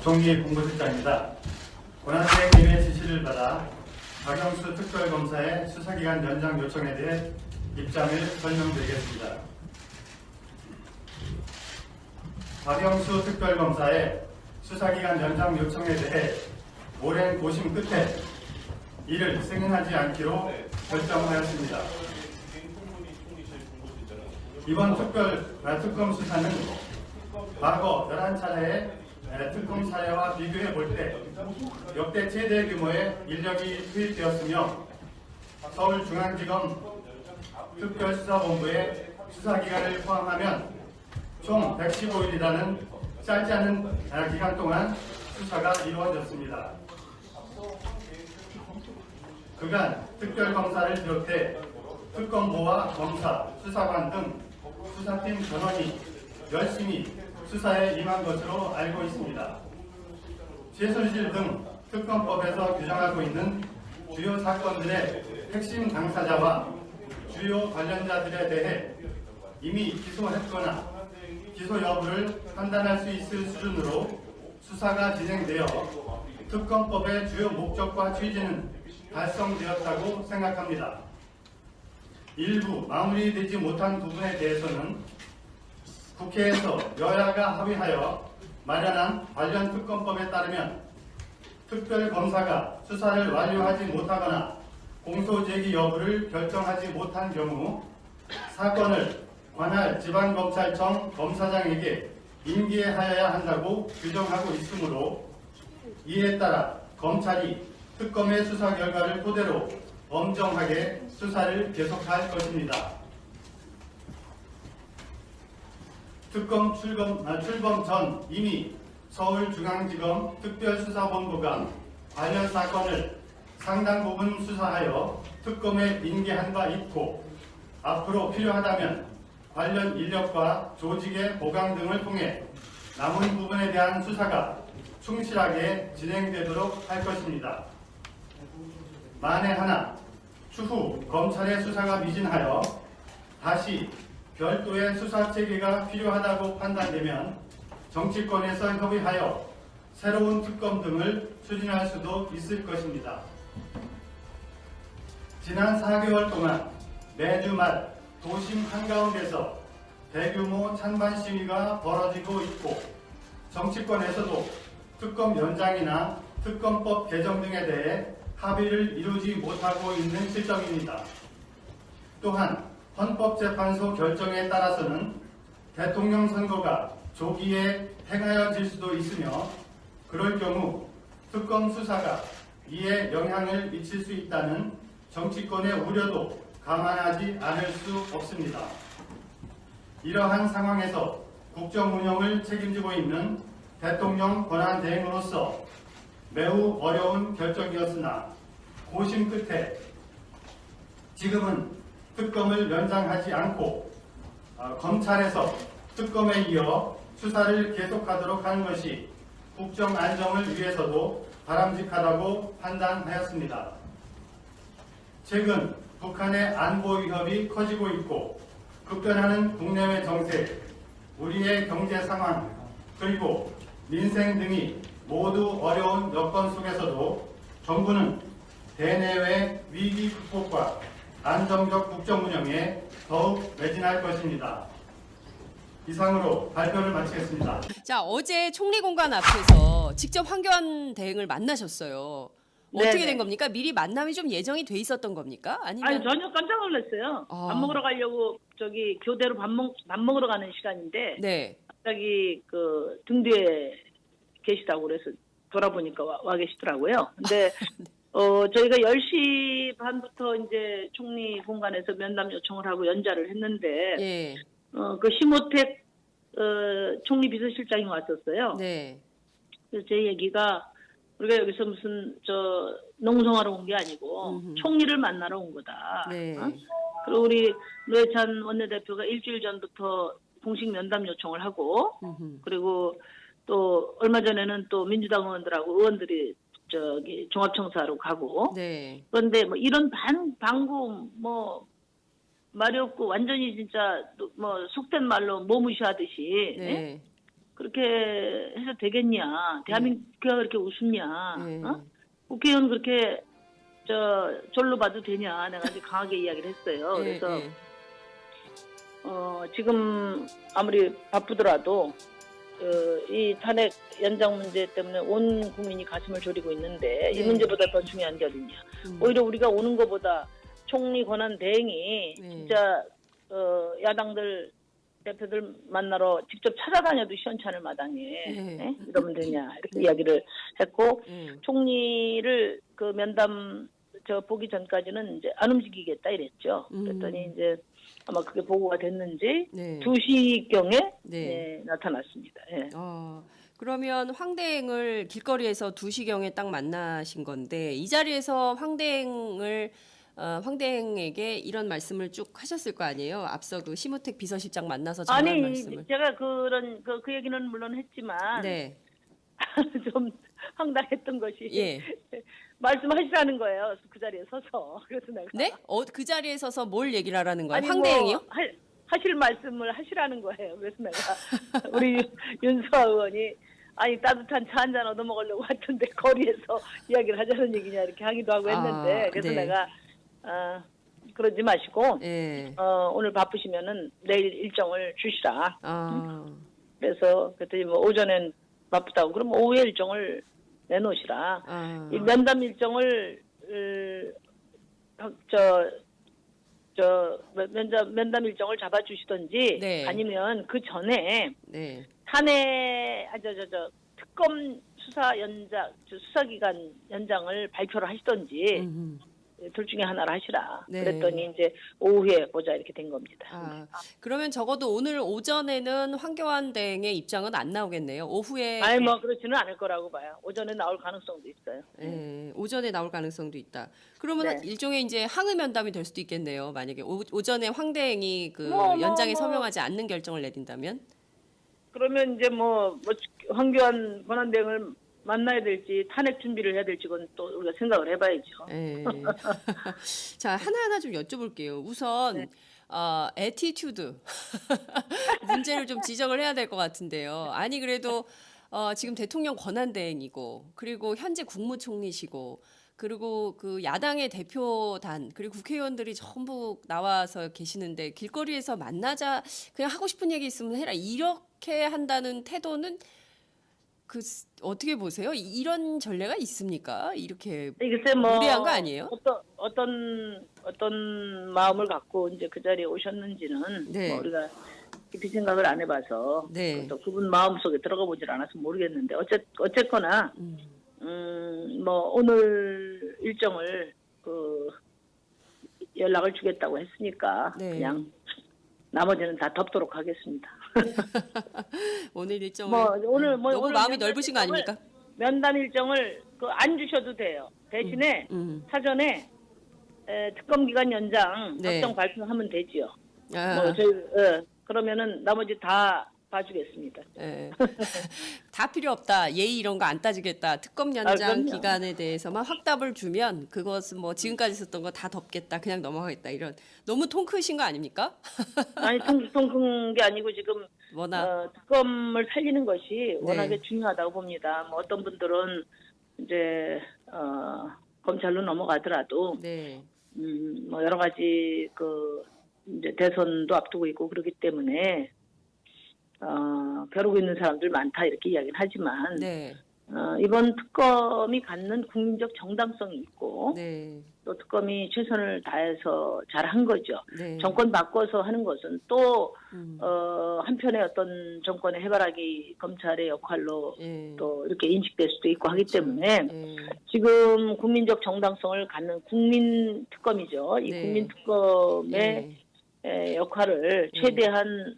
종리 공보실장입니다. 권한대행님의 지시를 받아 박영수 특별검사의 수사기간 연장 요청에 대해 입장을 설명드리겠습니다. 박영수 특별검사의 수사기간 연장 요청에 대해 오랜 고심 끝에 이를 승인하지 않기로 결정하였습니다. 이번 특검 수사는 과거 11차례의 특검 사례와 비교해 볼 때 역대 최대 규모의 인력이 투입되었으며 서울중앙지검 특별수사본부의 수사기간을 포함하면 총 115일이라는 짧지 않은 기간 동안 수사가 이루어졌습니다. 그간 특별검사를 비롯해 특검보와 검사, 수사관 등 수사팀 전원이 열심히 수사에 임한 것으로 알고 있습니다. 최순실 등 특검법에서 규정하고 있는 주요 사건들의 핵심 당사자와 주요 관련자들에 대해 이미 기소했거나 기소 여부를 판단할 수 있을 수준으로 수사가 진행되어 특검법의 주요 목적과 취지는 달성되었다고 생각합니다. 일부 마무리되지 못한 부분에 대해서는 국회에서 여야가 합의하여 마련한 관련 특검법에 따르면 특별검사가 수사를 완료하지 못하거나 공소제기 여부를 결정하지 못한 경우 사건을 관할 지방검찰청 검사장에게 인계하여야 한다고 규정하고 있으므로 이에 따라 검찰이 특검의 수사 결과를 토대로 엄정하게 수사를 계속할 것입니다. 특검 출범 전 이미 서울중앙지검 특별수사본부가 관련 사건을 상당 부분 수사하여 특검에 인계한 바 있고 앞으로 필요하다면 관련 인력과 조직의 보강 등을 통해 남은 부분에 대한 수사가 충실하게 진행되도록 할 것입니다. 만에 하나 추후 검찰의 수사가 미진하여 다시 별도의 수사 체계가 필요하다고 판단되면 정치권에서 협의하여 새로운 특검 등을 추진할 수도 있을 것입니다. 지난 4개월 동안 매주 말 도심 한가운데서 대규모 찬반 시위가 벌어지고 있고 정치권에서도 특검 연장이나 특검법 개정 등에 대해 합의를 이루지 못하고 있는 실정입니다. 또한 헌법재판소 결정에 따라서는 대통령 선거가 조기에 행하여질 수도 있으며 그럴 경우 특검 수사가 이에 영향을 미칠 수 있다는 정치권의 우려도 감안하지 않을 수 없습니다. 이러한 상황에서 국정 운영을 책임지고 있는 대통령 권한대행으로서 매우 어려운 결정이었으나 고심 끝에 지금은 특검을 연장하지 않고 검찰에서 특검에 이어 수사를 계속하도록 하는 것이 국정 안정을 위해서도 바람직하다고 판단하였습니다. 최근 북한의 안보 위협이 커지고 있고 급변하는 국내외 정세, 우리의 경제 상황, 그리고 민생 등이 모두 어려운 여건 속에서도 정부는 대내외 위기 극복과 안정적 국정 운영에 더욱 매진할 것입니다. 이상으로 발표를 마치겠습니다. 자, 어제 총리공관 앞에서 직접 황교안 대행을 만나셨어요. 어떻게 네네. 된 겁니까? 미리 만남이 좀 예정이 돼 있었던 겁니까? 아니면 아니 전혀 깜짝 놀랐어요. 아. 밥 먹으러 가려고 저기 교대로 밥 먹으러 가는 시간인데 네. 갑자기 그 등 뒤에 계시다고 그래서 돌아보니까 와 계시더라고요. 근데 저희가 10시 반부터 이제 총리 공간에서 면담 요청을 하고 연좌를 했는데 예. 그 심호택 총리 비서실장이 왔었어요. 네. 그래서 제 얘기가 우리가 여기서 무슨 농성하러 온 게 아니고 총리를 만나러 온 거다. 네. 그리고 우리 노회찬 원내대표가 일주일 전부터 공식 면담 요청을 하고 그리고 또 얼마 전에는 또 민주당 의원들이 저기 종합청사로 가고 네. 그런데 뭐 이런 방구 뭐 말이 없고 완전히 진짜 뭐 속된 말로 모무시하듯이 네. 그렇게 해서 되겠냐? 대한민국 국회가 그렇게 우습냐? 네. 어? 국회의원 그렇게 졸로 봐도 되냐? 내가 아주 강하게 이야기를 했어요. 네, 그래서 네. 지금 아무리 바쁘더라도 이 탄핵 연장 문제 때문에 온 국민이 가슴을 졸이고 있는데 이 네. 문제보다 더 중요한 게 어딨냐? 오히려 우리가 오는 것보다 총리 권한 대행이 네. 진짜 야당들 대표들 만나러 직접 찾아다녀도 시원찮을 마당에 네. 네? 이러면 되냐 이렇게 이야기를 했고 네. 총리를 그 면담 보기 전까지는 이제 안 움직이겠다 이랬죠. 그랬더니 이제 아마 그게 보고가 됐는지 네. 2시경에 네. 나타났습니다. 예. 그러면 황대행을 길거리에서 2시경에 딱 만나신 건데 이 자리에서 황대행에게 이런 말씀을 쭉 하셨을 거 아니에요? 앞서 그 심우택 비서실장 만나서 전한 아니 말씀을. 제가 그 얘기는 물론 했지만 네. 좀 황당했던 것이 예. 말씀하시라는 거예요. 그 자리에 서서. 그래서 내가 네? 그 자리에 서서 뭘 얘기를 하라는 거예요? 아니, 황대행이요? 뭐 하실 말씀을 하시라는 거예요. 그래서 내가 우리 윤수아 의원이 아니 따뜻한 차 한잔 얻어 먹으려고 왔던데 거리에서 이야기를 하자는 얘기냐 이렇게 하기도 하고 했는데 그래서 네. 내가 그러지 마시고 예. 오늘 바쁘시면은 내일 일정을 주시라. 아. 그래서 그랬더니 뭐 오전엔 바쁘다고 그럼 오후에 일정을 내놓으시라. 이 면담 일정을 면담 일정을 잡아주시던지 네. 아니면 그 전에 네. 탄핵 특검 수사기간 연장을 발표를 하시던지 둘 중에 하나를 하시라. 네. 그랬더니 이제 오후에 보자 이렇게 된 겁니다. 그러면 적어도 오늘 오전에는 황교안 대행의 입장은 안 나오겠네요. 오후에 아니 뭐 그렇지는 않을 거라고 봐요. 오전에 나올 가능성도 있어요. 예, 오전에 나올 가능성도 있다. 그러면 네. 일종의 이제 항의 면담이 될 수도 있겠네요. 만약에 오전에 황대행이 그 뭐, 연장에 뭐. 서명하지 않는 결정을 내린다면? 그러면 이제 뭐 황교안 권한대행을 만나야 될지 탄핵 준비를 해야 될지 그건 또 우리가 생각을 해봐야죠. 예. 자, 하나하나 좀 여쭤볼게요. 우선 네. 애티튜드 문제를 좀 지적을 해야 될 것 같은데요. 아니 그래도 지금 대통령 권한대행이고 그리고 현재 국무총리시고 그리고 그 야당의 대표단 그리고 국회의원들이 전부 나와서 계시는데 길거리에서 만나자 그냥 하고 싶은 얘기 있으면 해라 이렇게 한다는 태도는 어떻게 보세요? 이런 전례가 있습니까? 이렇게 글쎄 뭐 무리한 거 아니에요? 어떤 마음을 갖고 이제 그 자리에 오셨는지는 네. 뭐 우리가 깊이 생각을 안 해봐서 네. 또 그분 마음 속에 들어가 보질 않아서 모르겠는데 어쨌거나 뭐 오늘 일정을 연락을 주겠다고 했으니까 네. 그냥 나머지는 다 덮도록 하겠습니다. 오늘 일정을 너무 오늘 마음이 면담 넓으신 거 아닙니까? 면담 일정을 안 주셔도 돼요. 대신에 사전에 특검 기간 연장 네. 확정 발표하면 되지요. 아, 그러면은 나머지 다 봐주겠습니다. 예. 다 필요 없다. 예의 이런 거 안 따지겠다. 특검 연장 그럼요. 기간에 대해서만 확답을 주면 그것은 뭐 지금까지 있었던 거 다 덮겠다. 그냥 넘어가겠다. 이런 너무 통 크신 거 아닙니까? 아니 통큰 게 아니고 지금 워낙 특검을 살리는 것이 워낙에 네. 중요하다고 봅니다. 뭐 어떤 분들은 이제 검찰로 넘어가더라도 네. 뭐 여러 가지 이제 대선도 앞두고 있고 그렇기 때문에 벼르고 있는 사람들 많다 이렇게 이야기는 하지만 네. 이번 특검이 갖는 국민적 정당성이 있고 네. 또 특검이 최선을 다해서 잘한 거죠. 네. 정권 바꿔서 하는 것은 또 한편의 어떤 정권의 해바라기 검찰의 역할로 예. 또 이렇게 인식될 수도 있고 하기 때문에 예. 지금 국민적 정당성을 갖는 국민 특검이죠. 이 네. 국민 특검의 역할을 최대한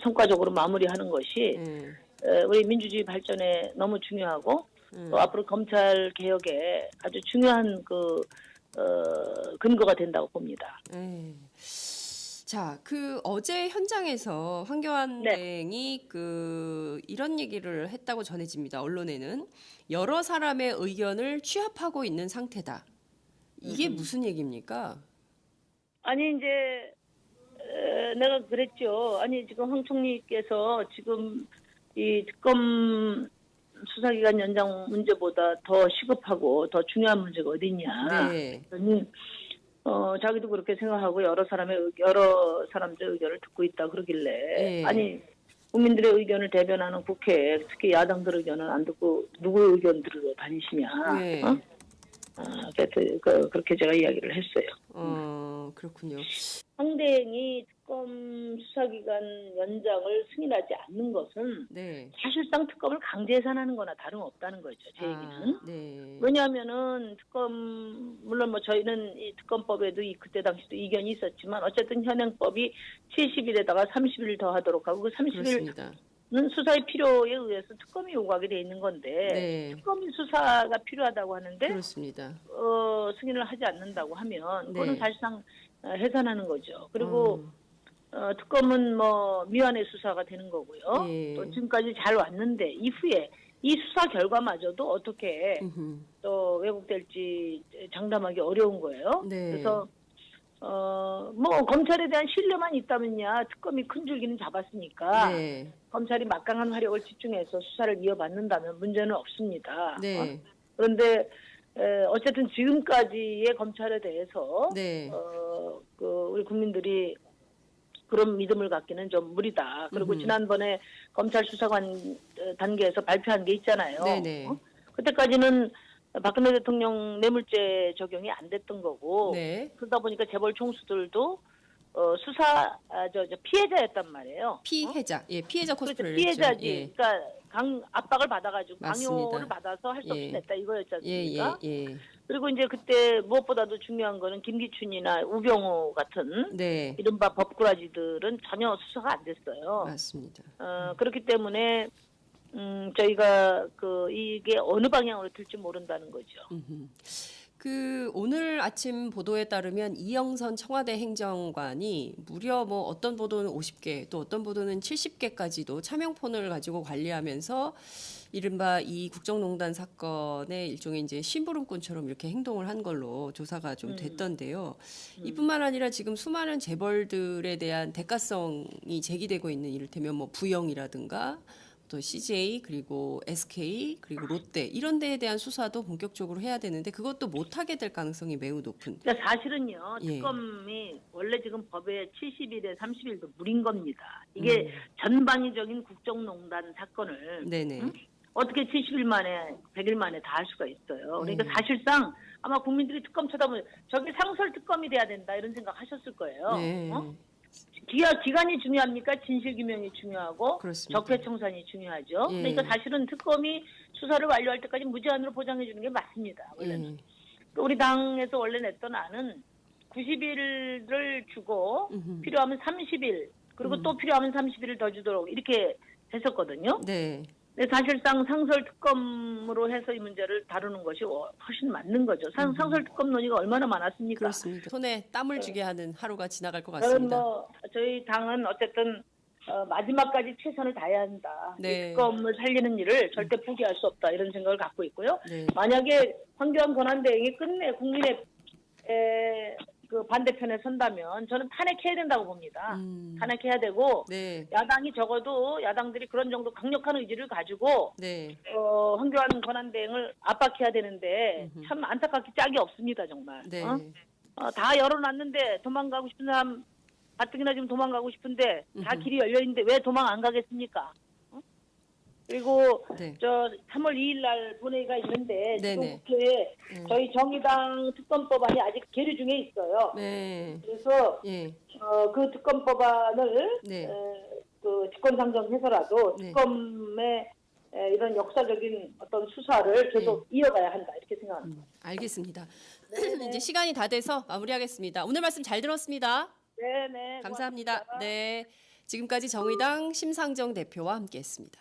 성과적으로 마무리하는 것이 우리 민주주의 발전에 너무 중요하고 또 앞으로 검찰 개혁에 아주 중요한 근거가 된다고 봅니다. 자, 어제 현장에서 황교안 네. 대행이 이런 얘기를 했다고 전해집니다. 언론에는 여러 사람의 의견을 취합하고 있는 상태다. 이게 무슨 얘기입니까? 아니 이제 내가 그랬죠. 아니 지금 황 총리께서 지금 이 특검 수사기간 연장 문제보다 더 시급하고 더 중요한 문제가 어딨냐. 네. 그러니 자기도 그렇게 생각하고 여러 사람들의 의견을 듣고 있다 그러길래 네. 아니 국민들의 의견을 대변하는 국회 특히 야당들 의견은 안 듣고 누구의 의견 들으러 다니시냐. 네. 그래서 그렇게 제가 이야기를 했어요. 그렇군요. 황대행이 특검 수사기간 연장을 승인하지 않는 것은 네. 사실상 특검을 강제 해산하는 거나 다름없다는 거죠. 제 얘기는. 네. 왜냐하면은 특검 물론 뭐 저희는 이 특검법에도 그때 당시도 이견이 있었지만 어쨌든 현행법이 70일에다가 30일 더 하도록 하고 그 30일은 그렇습니다. 수사의 필요에 의해서 특검이 요구하게 돼 있는 건데 네. 특검이 수사가 필요하다고 하는데 그렇습니다. 승인을 하지 않는다고 하면 그거는 네. 사실상 해산하는 거죠. 그리고 특검은 뭐 미완의 수사가 되는 거고요. 예. 또 지금까지 잘 왔는데 이후에 이 수사 결과마저도 어떻게 또 왜곡될지 장담하기 어려운 거예요. 네. 그래서 뭐 검찰에 대한 신뢰만 있다면야 특검이 큰 줄기는 잡았으니까 네. 검찰이 막강한 화력을 집중해서 수사를 이어받는다면 문제는 없습니다. 네. 그런데 어쨌든 지금까지의 검찰에 대해서 네. 우리 국민들이 그런 믿음을 갖기는 좀 무리다. 그리고 지난번에 검찰 수사관 단계에서 발표한 게 있잖아요. 네네. 그때까지는 박근혜 대통령 뇌물죄 적용이 안 됐던 거고 네. 그러다 보니까 재벌 총수들도 수사 피해자였단 말이에요. 피해자. 예, 피해자 그렇죠. 코스프레를 피해자지. 했죠. 그러니까 압박을 받아가지고 맞습니다. 강요를 받아서 할 수 없이 예. 냈다 이거였지 예, 않습니까? 예. 그리고 이제 그때 무엇보다도 중요한 거는 김기춘이나 우병우 같은 네. 이른바 법꾸라지들은 전혀 수사가 안 됐어요. 맞습니다. 그렇기 때문에 저희가 이게 어느 방향으로 될지 모른다는 거죠. 오늘 아침 보도에 따르면 이영선 청와대 행정관이 무려 뭐 어떤 보도는 50개, 또 어떤 보도는 70개까지도 차명폰을 가지고 관리하면서 이른바 이 국정농단 사건의 일종의 이제 심부름꾼처럼 이렇게 행동을 한 걸로 조사가 좀 됐던데요. 이뿐만 아니라 지금 수많은 재벌들에 대한 대가성이 제기되고 있는 이를테면 뭐 부영이라든가 또 CJ 그리고 SK 그리고 롯데 이런 데에 대한 수사도 본격적으로 해야 되는데 그것도 못하게 될 가능성이 매우 높은. 그러니까 사실은요. 예. 특검이 원래 지금 법에 70일에 30일도 무린 겁니다. 이게 전방위적인 국정농단 사건을 네네. 어떻게 70일 만에 100일 만에 다 할 수가 있어요. 그러니까 사실상 아마 국민들이 특검 쳐다보면 저게 상설 특검이 돼야 된다 이런 생각 하셨을 거예요. 네. 기간이 중요합니까? 진실규명이 중요하고 그렇습니다. 적폐청산이 중요하죠. 예. 그러니까 사실은 특검이 수사를 완료할 때까지 무제한으로 보장해 주는 게 맞습니다. 원래는. 우리 당에서 원래 냈던 안은 90일을 주고 필요하면 30일 그리고 또 필요하면 30일을 더 주도록 이렇게 했었거든요. 네. 근데 사실상 상설 특검으로 해서 이 문제를 다루는 것이 훨씬 맞는 거죠. 상설 특검 논의가 얼마나 많았습니까? 그렇습니다. 손에 땀을 쥐게 하는 하루가 지나갈 것 저는 같습니다. 저희 당은 어쨌든 마지막까지 최선을 다해야 한다. 네. 이 특검을 살리는 일을 절대 포기할 수 없다. 이런 생각을 갖고 있고요. 네. 만약에 황교안 권한대행이 끝내 국민의 그 반대편에 선다면 저는 탄핵해야 된다고 봅니다. 탄핵해야 되고 네. 야당이 적어도 야당들이 그런 정도 강력한 의지를 가지고 네. 황교안 권한대행을 압박해야 되는데 참 안타깝게 짝이 없습니다. 정말. 네. 다 열어놨는데 도망가고 싶은 사람 가뜩이나 지금 도망가고 싶은데 다 길이 열려있는데 왜 도망 안 가겠습니까? 그리고 네. 3월 2일 날 본회의가 있는데 지금 네네. 국회에 저희 정의당 특검법안이 아직 계류 중에 있어요. 네. 그래서 예. 그 특검법안을 네. 그 직권상정해서라도 네. 특검의 이런 역사적인 어떤 수사를 계속 이어가야 한다 이렇게 생각합니다. 알겠습니다. 이제 시간이 다 돼서 마무리하겠습니다. 오늘 말씀 잘 들었습니다. 네네. 감사합니다. 고맙습니다. 네. 지금까지 정의당 심상정 대표와 함께했습니다.